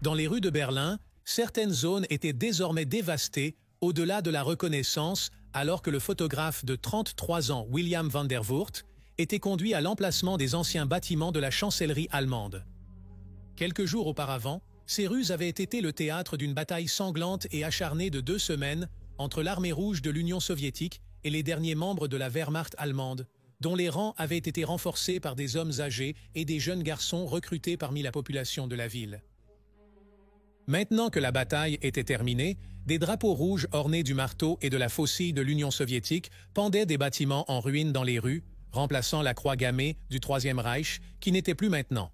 Dans les rues de Berlin, certaines zones étaient désormais dévastées au-delà de la reconnaissance, alors que le photographe de 33 ans William van der Voort était conduit à l'emplacement des anciens bâtiments de la chancellerie allemande. Quelques jours auparavant, ces rues avaient été le théâtre d'une bataille sanglante et acharnée de 2 semaines entre l'armée rouge de l'Union soviétique et les derniers membres de la Wehrmacht allemande, dont les rangs avaient été renforcés par des hommes âgés et des jeunes garçons recrutés parmi la population de la ville. Maintenant que la bataille était terminée, des drapeaux rouges ornés du marteau et de la faucille de l'Union soviétique pendaient des bâtiments en ruine dans les rues, remplaçant la croix gammée du Troisième Reich qui n'était plus maintenant.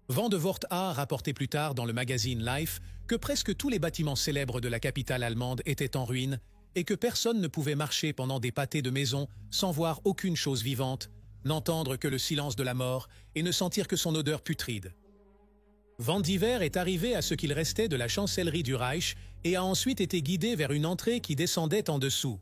Van de Voort a rapporté plus tard dans le magazine Life que presque tous les bâtiments célèbres de la capitale allemande étaient en ruine et que personne ne pouvait marcher pendant des pâtés de maison sans voir aucune chose vivante, n'entendre que le silence de la mort et ne sentir que son odeur putride. Van Diver est arrivé à ce qu'il restait de la chancellerie du Reich et a ensuite été guidé vers une entrée qui descendait en dessous.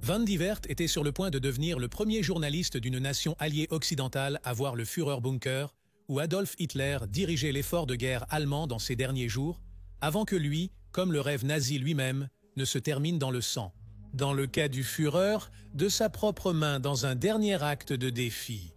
Van Divert était sur le point de devenir le premier journaliste d'une nation alliée occidentale à voir le Führerbunker, où Adolf Hitler dirigeait l'effort de guerre allemand dans ses derniers jours, avant que lui, comme le rêve nazi lui-même, ne se termine dans le sang. Dans le cas du Führer, de sa propre main dans un dernier acte de défi.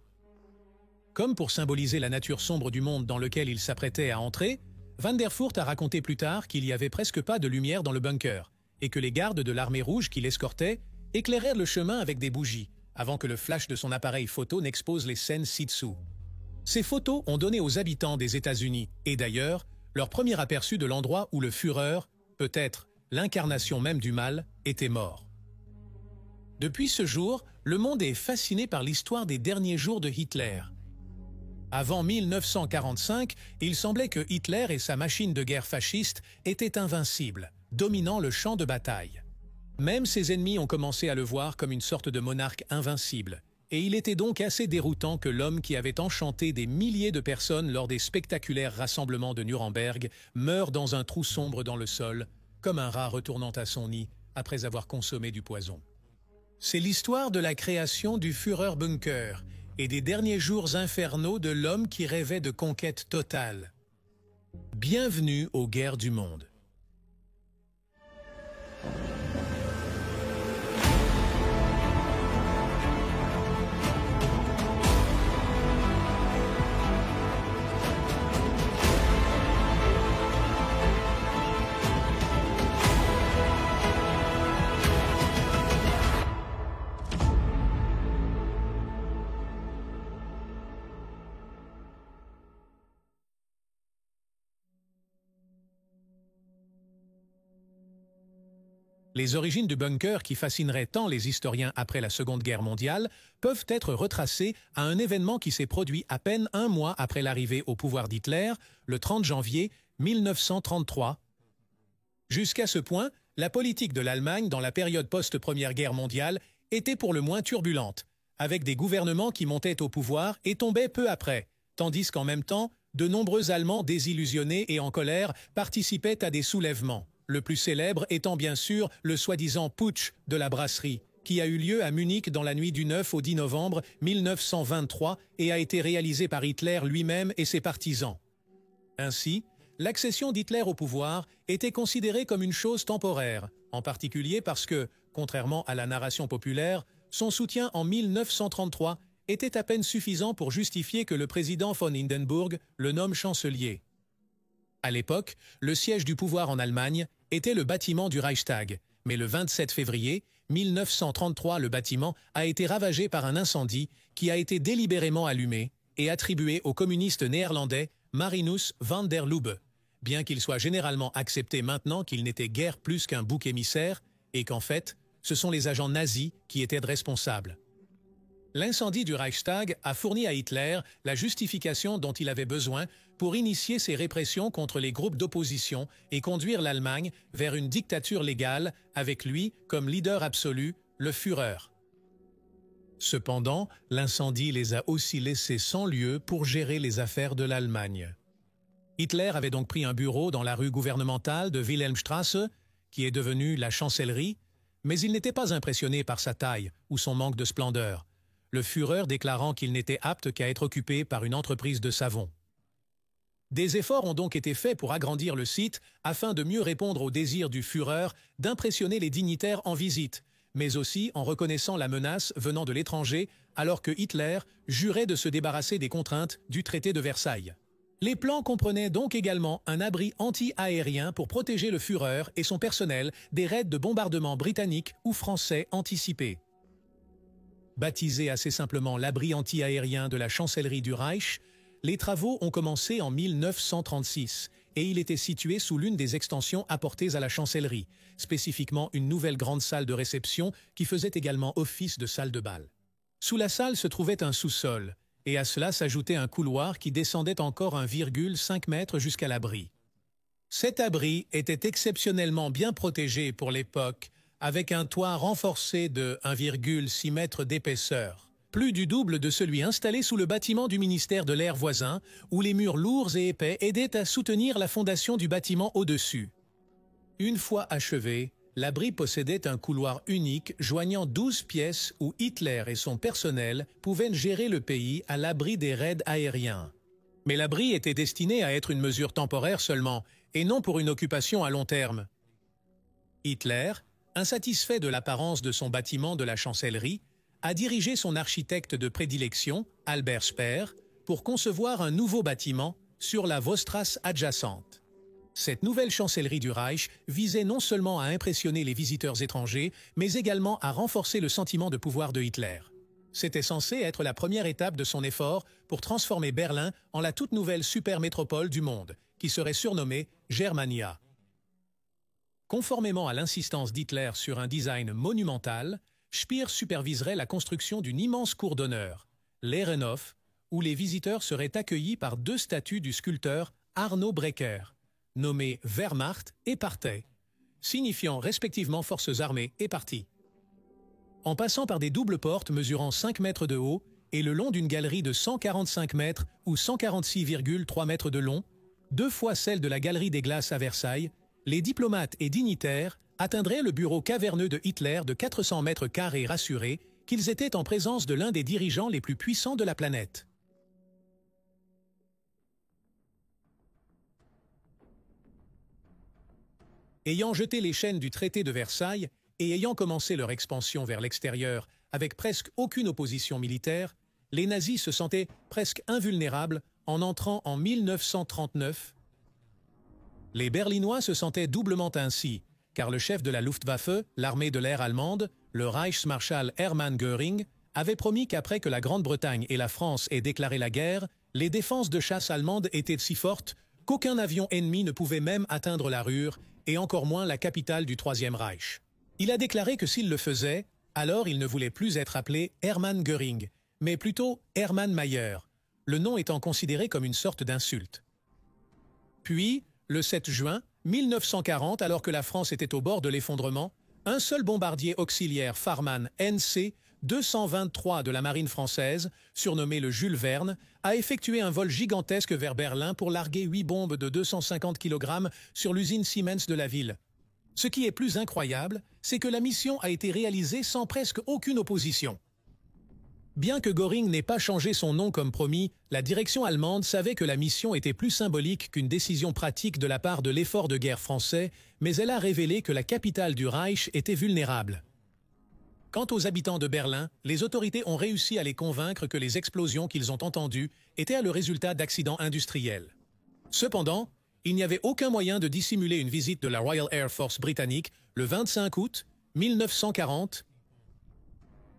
Comme pour symboliser la nature sombre du monde dans lequel il s'apprêtait à entrer, Van der Voort a raconté plus tard qu'il n'y avait presque pas de lumière dans le bunker et que les gardes de l'armée rouge qui l'escortaient éclairèrent le chemin avec des bougies, avant que le flash de son appareil photo n'expose les scènes ci-dessous. Ces photos ont donné aux habitants des États-Unis, et d'ailleurs, leur premier aperçu de l'endroit où le Führer, peut-être l'incarnation même du mal, était mort. Depuis ce jour, le monde est fasciné par l'histoire des derniers jours de Hitler. Avant 1945, il semblait que Hitler et sa machine de guerre fasciste étaient invincibles, dominant le champ de bataille. Même ses ennemis ont commencé à le voir comme une sorte de monarque invincible, et il était donc assez déroutant que l'homme qui avait enchanté des milliers de personnes lors des spectaculaires rassemblements de Nuremberg meure dans un trou sombre dans le sol, comme un rat retournant à son nid après avoir consommé du poison. C'est l'histoire de la création du Führerbunker et des derniers jours infernaux de l'homme qui rêvait de conquête totale. Bienvenue aux guerres du monde. Les origines du bunker qui fascineraient tant les historiens après la Seconde Guerre mondiale peuvent être retracées à un événement qui s'est produit à peine un mois après l'arrivée au pouvoir d'Hitler, le 30 janvier 1933. Jusqu'à ce point, la politique de l'Allemagne dans la période post-Première Guerre mondiale était pour le moins turbulente, avec des gouvernements qui montaient au pouvoir et tombaient peu après, tandis qu'en même temps, de nombreux Allemands désillusionnés et en colère participaient à des soulèvements. Le plus célèbre étant bien sûr le soi-disant putsch de la brasserie, qui a eu lieu à Munich dans la nuit du 9 au 10 novembre 1923 et a été réalisé par Hitler lui-même et ses partisans. Ainsi, l'accession d'Hitler au pouvoir était considérée comme une chose temporaire, en particulier parce que, contrairement à la narration populaire, son soutien en 1933 était à peine suffisant pour justifier que le président von Hindenburg le nomme chancelier. À l'époque, le siège du pouvoir en Allemagne était le bâtiment du Reichstag, mais le 27 février 1933, le bâtiment a été ravagé par un incendie qui a été délibérément allumé et attribué au communiste néerlandais Marinus van der Lubbe, bien qu'il soit généralement accepté maintenant qu'il n'était guère plus qu'un bouc émissaire et qu'en fait, ce sont les agents nazis qui étaient responsables. L'incendie du Reichstag a fourni à Hitler la justification dont il avait besoin pour initier ses répressions contre les groupes d'opposition et conduire l'Allemagne vers une dictature légale avec lui comme leader absolu, le Führer. Cependant, l'incendie les a aussi laissés sans lieu pour gérer les affaires de l'Allemagne. Hitler avait donc pris un bureau dans la rue gouvernementale de Wilhelmstrasse, qui est devenue la chancellerie, mais il n'était pas impressionné par sa taille ou son manque de splendeur, le Führer déclarant qu'il n'était apte qu'à être occupé par une entreprise de savon. Des efforts ont donc été faits pour agrandir le site afin de mieux répondre au désir du Führer d'impressionner les dignitaires en visite, mais aussi en reconnaissant la menace venant de l'étranger alors que Hitler jurait de se débarrasser des contraintes du traité de Versailles. Les plans comprenaient donc également un abri anti-aérien pour protéger le Führer et son personnel des raids de bombardement britanniques ou français anticipés. Baptisé assez simplement l'abri anti-aérien de la chancellerie du Reich, les travaux ont commencé en 1936 et il était situé sous l'une des extensions apportées à la chancellerie, spécifiquement une nouvelle grande salle de réception qui faisait également office de salle de bal. Sous la salle se trouvait un sous-sol, et à cela s'ajoutait un couloir qui descendait encore 1,5 mètre jusqu'à l'abri. Cet abri était exceptionnellement bien protégé pour l'époque, avec un toit renforcé de 1,6 mètre d'épaisseur, plus du double de celui installé sous le bâtiment du ministère de l'Air voisin, où les murs lourds et épais aidaient à soutenir la fondation du bâtiment au-dessus. Une fois achevé, l'abri possédait un couloir unique joignant 12 pièces où Hitler et son personnel pouvaient gérer le pays à l'abri des raids aériens. Mais l'abri était destiné à être une mesure temporaire seulement, et non pour une occupation à long terme. Hitler, insatisfait de l'apparence de son bâtiment de la chancellerie, a dirigé son architecte de prédilection, Albert Speer, pour concevoir un nouveau bâtiment sur la Vostrasse adjacente. Cette nouvelle chancellerie du Reich visait non seulement à impressionner les visiteurs étrangers, mais également à renforcer le sentiment de pouvoir de Hitler. C'était censé être la première étape de son effort pour transformer Berlin en la toute nouvelle supermétropole du monde, qui serait surnommée Germania. Conformément à l'insistance d'Hitler sur un design monumental, Speer superviserait la construction d'une immense cour d'honneur, l'Ehrenhof, où les visiteurs seraient accueillis par 2 statues du sculpteur Arno Breker, nommées Wehrmacht et Partei, signifiant respectivement forces armées et partis. En passant par des doubles portes mesurant 5 mètres de haut et le long d'une galerie de 145 mètres ou 146,3 mètres de long, 2 fois celle de la Galerie des Glaces à Versailles, les diplomates et dignitaires atteindraient le bureau caverneux de Hitler de 400 mètres carrés rassurés qu'ils étaient en présence de l'un des dirigeants les plus puissants de la planète. Ayant jeté les chaînes du traité de Versailles et ayant commencé leur expansion vers l'extérieur avec presque aucune opposition militaire, les nazis se sentaient presque invulnérables en entrant en 1939. Les Berlinois se sentaient doublement ainsi, car le chef de la Luftwaffe, l'armée de l'air allemande, le Reichsmarschall Hermann Göring, avait promis qu'après que la Grande-Bretagne et la France aient déclaré la guerre, les défenses de chasse allemandes étaient si fortes qu'aucun avion ennemi ne pouvait même atteindre la Ruhr, et encore moins la capitale du Troisième Reich. Il a déclaré que s'il le faisait, alors il ne voulait plus être appelé Hermann Göring, mais plutôt Hermann Mayer, le nom étant considéré comme une sorte d'insulte. Puis, le 7 juin 1940, alors que la France était au bord de l'effondrement, un seul bombardier auxiliaire Farman NC 223 de la marine française, surnommé le Jules Verne, a effectué un vol gigantesque vers Berlin pour larguer 8 bombes de 250 kg sur l'usine Siemens de la ville. Ce qui est plus incroyable, c'est que la mission a été réalisée sans presque aucune opposition. Bien que Göring n'ait pas changé son nom comme promis, la direction allemande savait que la mission était plus symbolique qu'une décision pratique de la part de l'effort de guerre français, mais elle a révélé que la capitale du Reich était vulnérable. Quant aux habitants de Berlin, les autorités ont réussi à les convaincre que les explosions qu'ils ont entendues étaient le résultat d'accidents industriels. Cependant, il n'y avait aucun moyen de dissimuler une visite de la Royal Air Force britannique le 25 août 1940.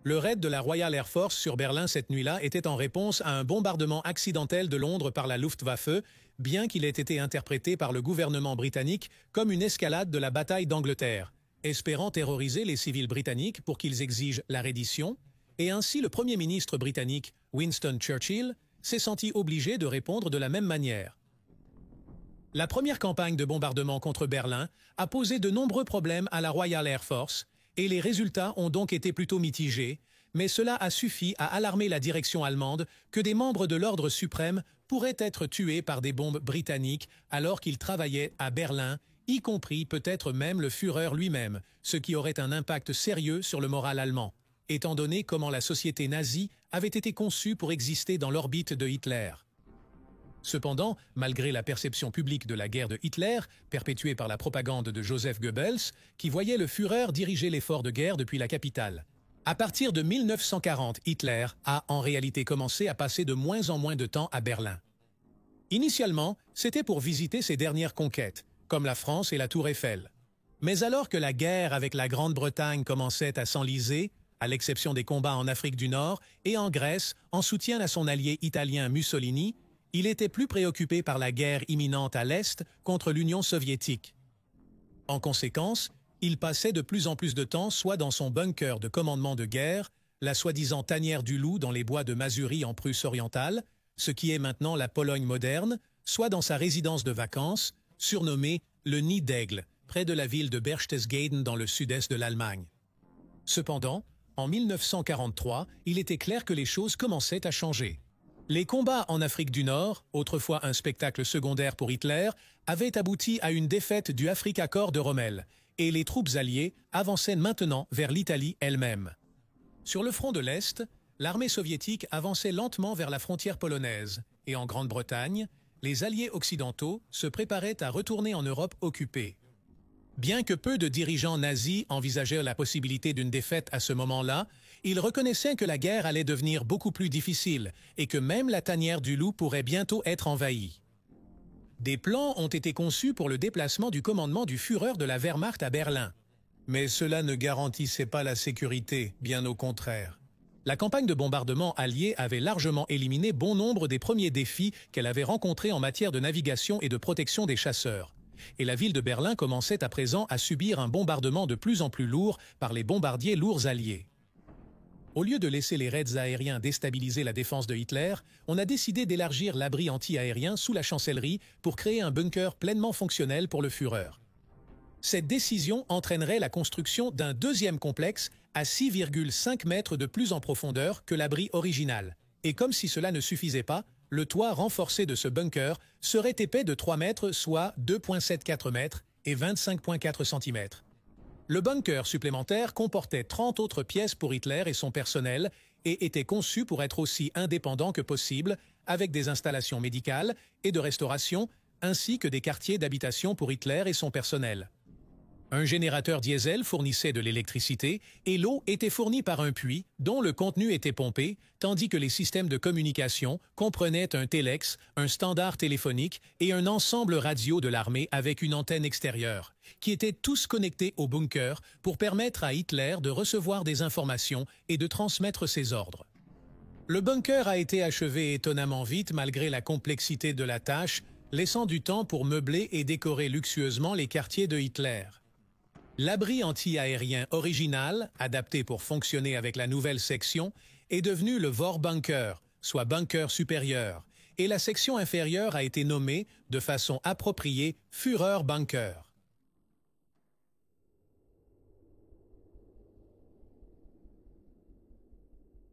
Le raid de la Royal Air Force sur Berlin cette nuit-là était en réponse à un bombardement accidentel de Londres par la Luftwaffe, bien qu'il ait été interprété par le gouvernement britannique comme une escalade de la bataille d'Angleterre, espérant terroriser les civils britanniques pour qu'ils exigent la reddition, et ainsi le Premier ministre britannique, Winston Churchill, s'est senti obligé de répondre de la même manière. La première campagne de bombardement contre Berlin a posé de nombreux problèmes à la Royal Air Force, et les résultats ont donc été plutôt mitigés, mais cela a suffi à alarmer la direction allemande que des membres de l'ordre suprême pourraient être tués par des bombes britanniques alors qu'ils travaillaient à Berlin, y compris peut-être même le Führer lui-même, ce qui aurait un impact sérieux sur le moral allemand, étant donné comment la société nazie avait été conçue pour exister dans l'orbite de Hitler. Cependant, malgré la perception publique de la guerre de Hitler, perpétuée par la propagande de Joseph Goebbels, qui voyait le Führer diriger l'effort de guerre depuis la capitale. À partir de 1940, Hitler a en réalité commencé à passer de moins en moins de temps à Berlin. Initialement, c'était pour visiter ses dernières conquêtes, comme la France et la Tour Eiffel. Mais alors que la guerre avec la Grande-Bretagne commençait à s'enliser, à l'exception des combats en Afrique du Nord et en Grèce, en soutien à son allié italien Mussolini, il était plus préoccupé par la guerre imminente à l'Est contre l'Union soviétique. En conséquence, il passait de plus en plus de temps soit dans son bunker de commandement de guerre, la soi-disant tanière du loup dans les bois de Masurie en Prusse orientale, ce qui est maintenant la Pologne moderne, soit dans sa résidence de vacances, surnommée le Nid d'Aigle, près de la ville de Berchtesgaden dans le sud-est de l'Allemagne. Cependant, en 1943, il était clair que les choses commençaient à changer. Les combats en Afrique du Nord, autrefois un spectacle secondaire pour Hitler, avaient abouti à une défaite du Afrika Korps de Rommel, et les troupes alliées avançaient maintenant vers l'Italie elle-même. Sur le front de l'Est, l'armée soviétique avançait lentement vers la frontière polonaise, et en Grande-Bretagne, les alliés occidentaux se préparaient à retourner en Europe occupée. Bien que peu de dirigeants nazis envisageaient la possibilité d'une défaite à ce moment-là, ils reconnaissaient que la guerre allait devenir beaucoup plus difficile et que même la tanière du loup pourrait bientôt être envahie. Des plans ont été conçus pour le déplacement du commandement du Führer de la Wehrmacht à Berlin. Mais cela ne garantissait pas la sécurité, bien au contraire. La campagne de bombardement alliée avait largement éliminé bon nombre des premiers défis qu'elle avait rencontrés en matière de navigation et de protection des chasseurs. Et la ville de Berlin commençait à présent à subir un bombardement de plus en plus lourd par les bombardiers lourds alliés. Au lieu de laisser les raids aériens déstabiliser la défense de Hitler, on a décidé d'élargir l'abri anti-aérien sous la chancellerie pour créer un bunker pleinement fonctionnel pour le Führer. Cette décision entraînerait la construction d'un deuxième complexe à 6,5 mètres de plus en profondeur que l'abri original. Et comme si cela ne suffisait pas, le toit renforcé de ce bunker serait épais de 3 mètres, soit 2,74 mètres et 25,4 cm. Le bunker supplémentaire comportait 30 autres pièces pour Hitler et son personnel et était conçu pour être aussi indépendant que possible, avec des installations médicales et de restauration, ainsi que des quartiers d'habitation pour Hitler et son personnel. Un générateur diesel fournissait de l'électricité et l'eau était fournie par un puits dont le contenu était pompé, tandis que les systèmes de communication comprenaient un téléx, un standard téléphonique et un ensemble radio de l'armée avec une antenne extérieure, qui étaient tous connectés au bunker pour permettre à Hitler de recevoir des informations et de transmettre ses ordres. Le bunker a été achevé étonnamment vite malgré la complexité de la tâche, laissant du temps pour meubler et décorer luxueusement les quartiers de Hitler. L'abri anti-aérien original, adapté pour fonctionner avec la nouvelle section, est devenu le Vorbunker, soit bunker supérieur, et la section inférieure a été nommée, de façon appropriée, Führerbunker.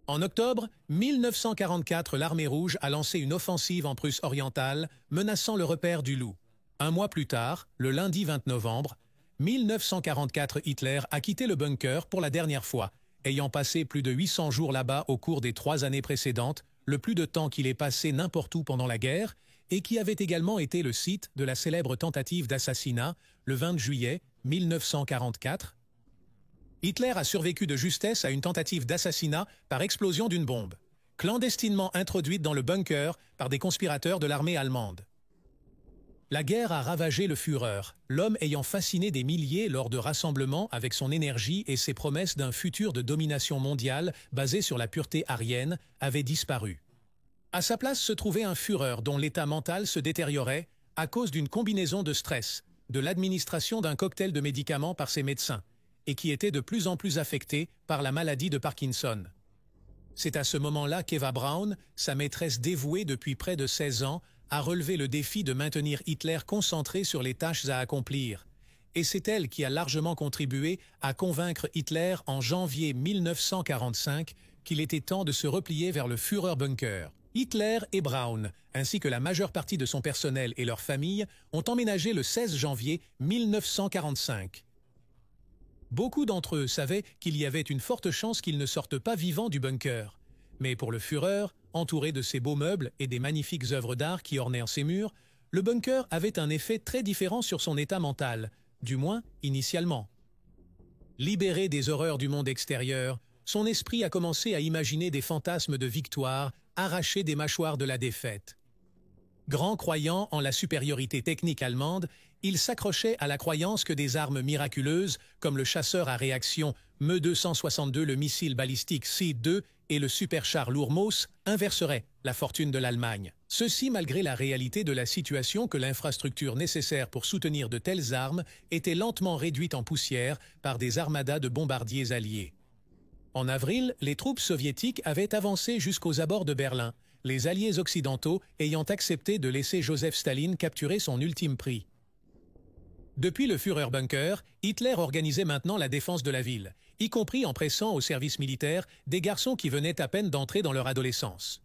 En octobre 1944, l'armée rouge a lancé une offensive en Prusse orientale, menaçant le repère du loup. Un mois plus tard, le lundi 20 novembre, 1944, Hitler a quitté le bunker pour la dernière fois, ayant passé plus de 800 jours là-bas au cours des 3 années précédentes, le plus de temps qu'il ait passé n'importe où pendant la guerre, et qui avait également été le site de la célèbre tentative d'assassinat, le 20 juillet 1944. Hitler a survécu de justesse à une tentative d'assassinat par explosion d'une bombe, clandestinement introduite dans le bunker par des conspirateurs de l'armée allemande. La guerre a ravagé le Führer, l'homme ayant fasciné des milliers lors de rassemblements avec son énergie et ses promesses d'un futur de domination mondiale basé sur la pureté aryenne avait disparu. À sa place se trouvait un Führer dont l'état mental se détériorait à cause d'une combinaison de stress, de l'administration d'un cocktail de médicaments par ses médecins, et qui était de plus en plus affecté par la maladie de Parkinson. C'est à ce moment-là qu'Eva Braun, sa maîtresse dévouée depuis près de 16 ans, a relevé le défi de maintenir Hitler concentré sur les tâches à accomplir. Et c'est elle qui a largement contribué à convaincre Hitler en janvier 1945 qu'il était temps de se replier vers le Führerbunker. Hitler et Braun, ainsi que la majeure partie de son personnel et leurs familles, ont emménagé le 16 janvier 1945. Beaucoup d'entre eux savaient qu'il y avait une forte chance qu'ils ne sortent pas vivants du bunker. Mais pour le Führer, entouré de ses beaux meubles et des magnifiques œuvres d'art qui ornèrent ses murs, le bunker avait un effet très différent sur son état mental, du moins initialement. Libéré des horreurs du monde extérieur, son esprit a commencé à imaginer des fantasmes de victoire arrachés des mâchoires de la défaite. Grand croyant en la supériorité technique allemande, il s'accrochait à la croyance que des armes miraculeuses, comme le chasseur à réaction Me-262, le missile balistique C-2 et le superchar Lourmos, inverseraient la fortune de l'Allemagne. Ceci malgré la réalité de la situation que l'infrastructure nécessaire pour soutenir de telles armes était lentement réduite en poussière par des armadas de bombardiers alliés. En avril, les troupes soviétiques avaient avancé jusqu'aux abords de Berlin, les alliés occidentaux ayant accepté de laisser Joseph Staline capturer son ultime prix. Depuis le Führerbunker, Hitler organisait maintenant la défense de la ville, y compris en pressant au service militaire des garçons qui venaient à peine d'entrer dans leur adolescence.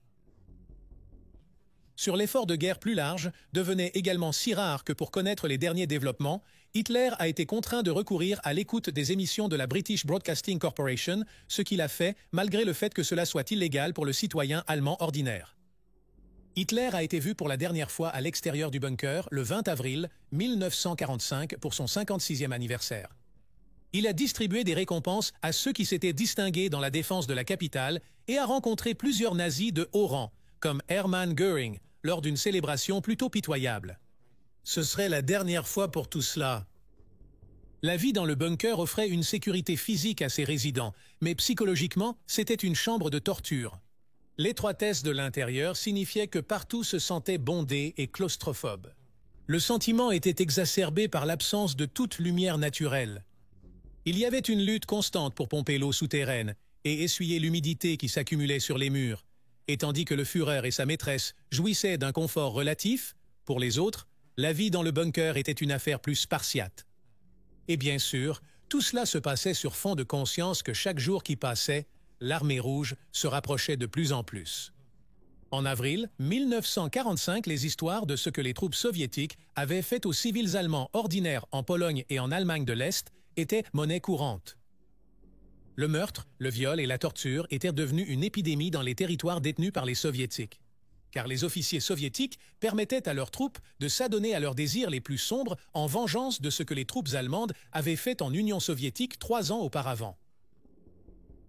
Sur l'effort de guerre plus large, devenait également si rare que pour connaître les derniers développements, Hitler a été contraint de recourir à l'écoute des émissions de la British Broadcasting Corporation, ce qu'il a fait malgré le fait que cela soit illégal pour le citoyen allemand ordinaire. Hitler a été vu pour la dernière fois à l'extérieur du bunker le 20 avril 1945 pour son 56e anniversaire. Il a distribué des récompenses à ceux qui s'étaient distingués dans la défense de la capitale et a rencontré plusieurs nazis de haut rang, comme Hermann Göring, lors d'une célébration plutôt pitoyable. Ce serait la dernière fois pour tout cela. La vie dans le bunker offrait une sécurité physique à ses résidents, mais psychologiquement, c'était une chambre de torture. L'étroitesse de l'intérieur signifiait que partout se sentait bondé et claustrophobe. Le sentiment était exacerbé par l'absence de toute lumière naturelle. Il y avait une lutte constante pour pomper l'eau souterraine et essuyer l'humidité qui s'accumulait sur les murs. Et tandis que le Führer et sa maîtresse jouissaient d'un confort relatif, pour les autres, la vie dans le bunker était une affaire plus spartiate. Et bien sûr, tout cela se passait sur fond de conscience que chaque jour qui passait, l'armée rouge se rapprochait de plus en plus. En avril 1945, les histoires de ce que les troupes soviétiques avaient fait aux civils allemands ordinaires en Pologne et en Allemagne de l'Est étaient monnaie courante. Le meurtre, le viol et la torture étaient devenus une épidémie dans les territoires détenus par les soviétiques. Car les officiers soviétiques permettaient à leurs troupes de s'adonner à leurs désirs les plus sombres en vengeance de ce que les troupes allemandes avaient fait en Union soviétique 3 ans auparavant.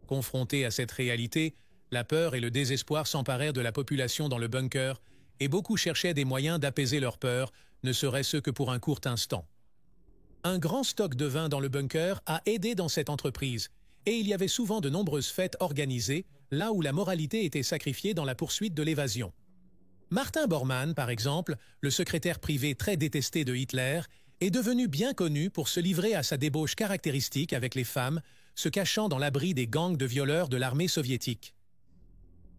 Confrontés à cette réalité, la peur et le désespoir s'emparèrent de la population dans le bunker et beaucoup cherchaient des moyens d'apaiser leur peur, ne serait-ce que pour un court instant. Un grand stock de vin dans le bunker a aidé dans cette entreprise, et il y avait souvent de nombreuses fêtes organisées, là où la moralité était sacrifiée dans la poursuite de l'évasion. Martin Bormann, par exemple, le secrétaire privé très détesté de Hitler, est devenu bien connu pour se livrer à sa débauche caractéristique avec les femmes, se cachant dans l'abri des gangs de violeurs de l'armée soviétique.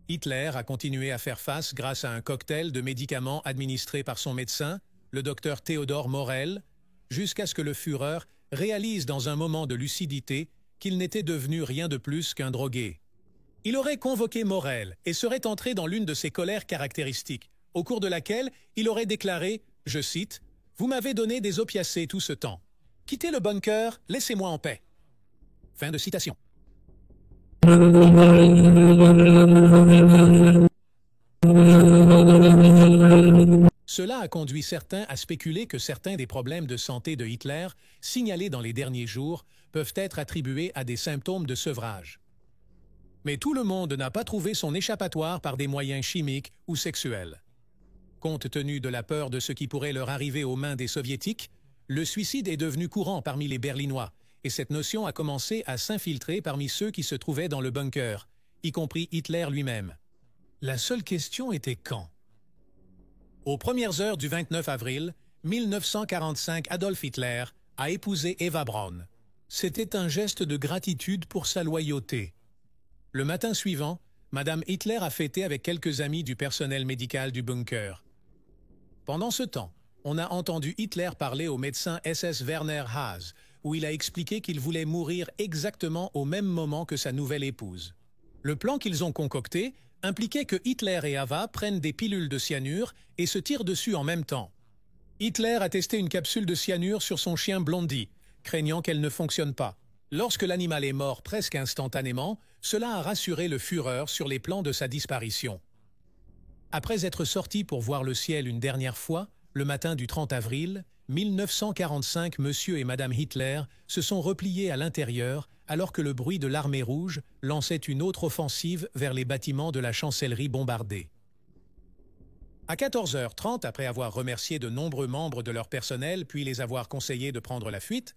Hitler a continué à faire face grâce à un cocktail de médicaments administrés par son médecin, le docteur Theodor Morell, jusqu'à ce que le Führer réalise dans un moment de lucidité qu'il n'était devenu rien de plus qu'un drogué. Il aurait convoqué Morell et serait entré dans l'une de ses colères caractéristiques, au cours de laquelle il aurait déclaré, je cite, « Vous m'avez donné des opiacés tout ce temps. Quittez le bunker, laissez-moi en paix. » Fin de citation. Cela a conduit certains à spéculer que certains des problèmes de santé de Hitler, signalés dans les derniers jours, peuvent être attribués à des symptômes de sevrage. Mais tout le monde n'a pas trouvé son échappatoire par des moyens chimiques ou sexuels. Compte tenu de la peur de ce qui pourrait leur arriver aux mains des Soviétiques, le suicide est devenu courant parmi les Berlinois, et cette notion a commencé à s'infiltrer parmi ceux qui se trouvaient dans le bunker, y compris Hitler lui-même. La seule question était quand? Aux premières heures du 29 avril 1945, Adolf Hitler a épousé Eva Braun. C'était un geste de gratitude pour sa loyauté. Le matin suivant, Madame Hitler a fêté avec quelques amis du personnel médical du bunker. Pendant ce temps, on a entendu Hitler parler au médecin SS Werner Haas, où il a expliqué qu'il voulait mourir exactement au même moment que sa nouvelle épouse. Le plan qu'ils ont concocté impliquait que Hitler et Ava prennent des pilules de cyanure et se tirent dessus en même temps. Hitler a testé une capsule de cyanure sur son chien Blondie, craignant qu'elle ne fonctionne pas. Lorsque l'animal est mort presque instantanément, cela a rassuré le Führer sur les plans de sa disparition. Après être sortis pour voir le ciel une dernière fois, le matin du 30 avril 1945, Monsieur et Madame Hitler se sont repliés à l'intérieur alors que le bruit de l'armée rouge lançait une autre offensive vers les bâtiments de la chancellerie bombardés. À 14h30, après avoir remercié de nombreux membres de leur personnel puis les avoir conseillés de prendre la fuite,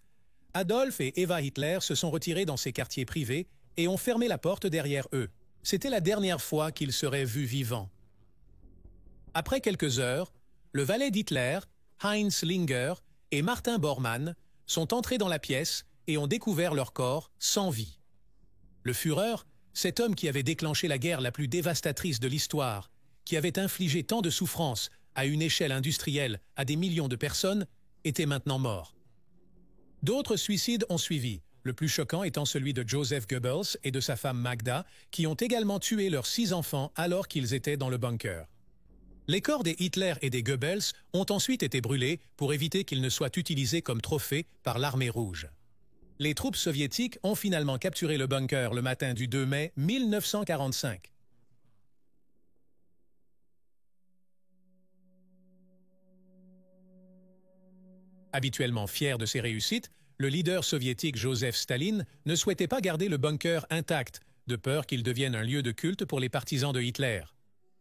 Adolf et Eva Hitler se sont retirés dans ces quartiers privés et ont fermé la porte derrière eux. C'était la dernière fois qu'ils seraient vus vivants. Après quelques heures, le valet d'Hitler, Heinz Linger, et Martin Bormann sont entrés dans la pièce et ont découvert leur corps sans vie. Le Führer, cet homme qui avait déclenché la guerre la plus dévastatrice de l'histoire, qui avait infligé tant de souffrances à une échelle industrielle à des millions de personnes, était maintenant mort. D'autres suicides ont suivi, le plus choquant étant celui de Joseph Goebbels et de sa femme Magda, qui ont également tué leurs 6 enfants alors qu'ils étaient dans le bunker. Les corps des Hitler et des Goebbels ont ensuite été brûlés pour éviter qu'ils ne soient utilisés comme trophées par l'armée rouge. Les troupes soviétiques ont finalement capturé le bunker le matin du 2 mai 1945. Habituellement fier de ses réussites, le leader soviétique Joseph Staline ne souhaitait pas garder le bunker intact, de peur qu'il devienne un lieu de culte pour les partisans de Hitler.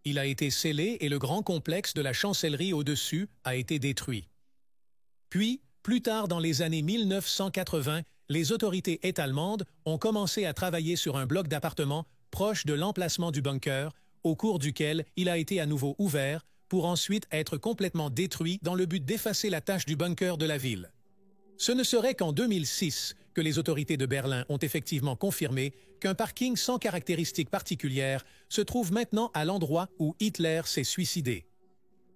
Il a été scellé et le grand complexe de la chancellerie au-dessus a été détruit. Puis, plus tard dans les années 1980, les autorités allemandes ont commencé à travailler sur un bloc d'appartements proche de l'emplacement du bunker, au cours duquel il a été à nouveau ouvert pour ensuite être complètement détruit dans le but d'effacer la tâche du bunker de la ville. Ce ne serait qu'en 2006 que les autorités de Berlin ont effectivement confirmé qu'un parking sans caractéristiques particulières se trouve maintenant à l'endroit où Hitler s'est suicidé.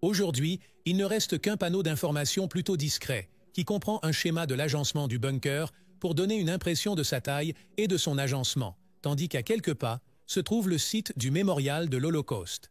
Aujourd'hui, il ne reste qu'un panneau d'information plutôt discret, qui comprend un schéma de l'agencement du bunker pour donner une impression de sa taille et de son agencement, tandis qu'à quelques pas se trouve le site du mémorial de l'Holocauste.